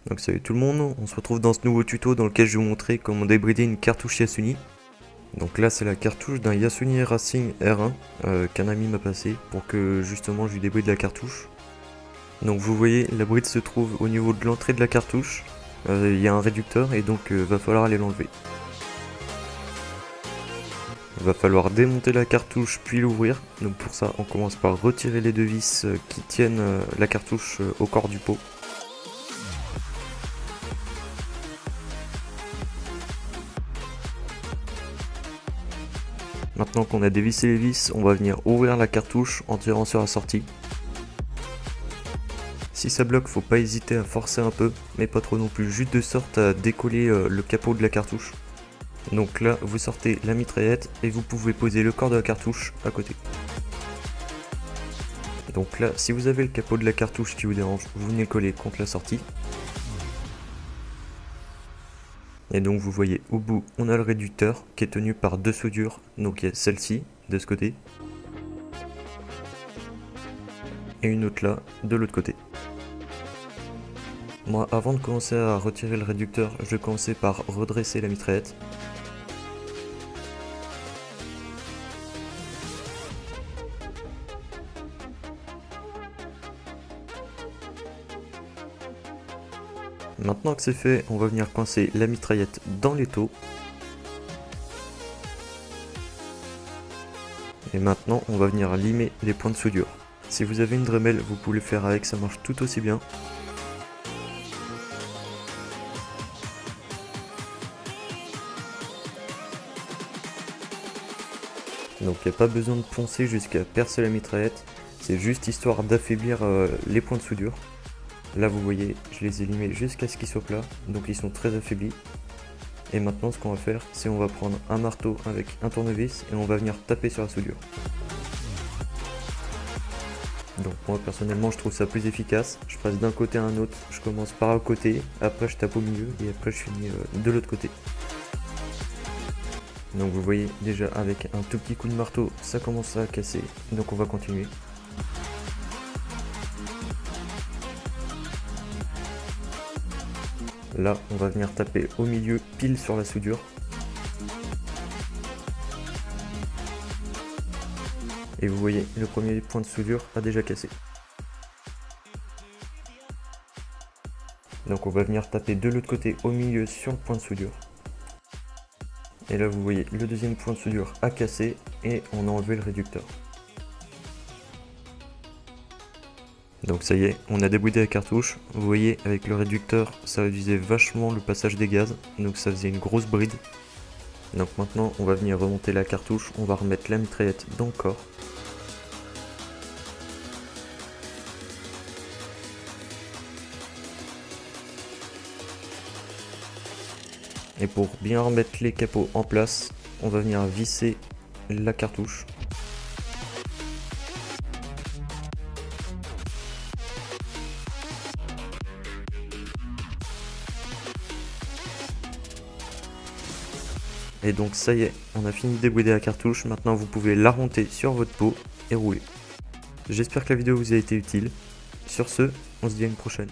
Donc salut tout le monde, on se retrouve dans ce nouveau tuto dans lequel je vais vous montrer comment débrider une cartouche Yasuni. Donc là c'est la cartouche d'un Yasuni Racing R1 qu'un ami m'a passé pour que justement je lui débride la cartouche. Donc vous voyez, la bride se trouve au niveau de l'entrée de la cartouche, il y a un réducteur et donc va falloir aller l'enlever. Il va falloir démonter la cartouche puis l'ouvrir. Donc pour ça on commence par retirer les deux vis qui tiennent la cartouche au corps du pot. Maintenant qu'on a dévissé les vis, on va venir ouvrir la cartouche en tirant sur la sortie. Si ça bloque, faut pas hésiter à forcer un peu, mais pas trop non plus, juste de sorte à décoller le capot de la cartouche. Donc là, vous sortez la mitraillette et vous pouvez poser le corps de la cartouche à côté. Donc là, si vous avez le capot de la cartouche qui vous dérange, vous venez coller contre la sortie. Et donc vous voyez au bout, on a le réducteur qui est tenu par deux soudures, donc il y a celle-ci de ce côté et une autre là de l'autre côté. Moi, avant de commencer à retirer le réducteur, je vais commencer par redresser la mitraillette. Maintenant que c'est fait, on va venir coincer la mitraillette dans l'étau. Et maintenant, on va venir limer les points de soudure. Si vous avez une Dremel, vous pouvez le faire avec, ça marche tout aussi bien. Donc il n'y a pas besoin de poncer jusqu'à percer la mitraillette, c'est juste histoire d'affaiblir les points de soudure. Là vous voyez, je les ai limés jusqu'à ce qu'ils soient plats, donc ils sont très affaiblis. Et maintenant ce qu'on va faire, c'est on va prendre un marteau avec un tournevis et on va venir taper sur la soudure. Donc moi personnellement je trouve ça plus efficace, je passe d'un côté à un autre, je commence par un côté, après je tape au milieu et après je finis de l'autre côté. Donc vous voyez déjà avec un tout petit coup de marteau ça commence à casser, donc on va continuer. Là on va venir taper au milieu pile sur la soudure. Et vous voyez le premier point de soudure a déjà cassé. Donc on va venir taper de l'autre côté au milieu sur le point de soudure. Et là vous voyez le deuxième point de soudure a cassé et on a enlevé le réducteur. Donc ça y est, on a débridé la cartouche. Vous voyez avec le réducteur ça réduisait vachement le passage des gaz, donc ça faisait une grosse bride. Donc maintenant on va venir remonter la cartouche, on va remettre la mitraillette dans le corps. Et pour bien remettre les capots en place, on va venir visser la cartouche. Et donc ça y est, on a fini de débrider la cartouche, maintenant vous pouvez la remonter sur votre pot et rouler. J'espère que la vidéo vous a été utile. Sur ce, on se dit à une prochaine.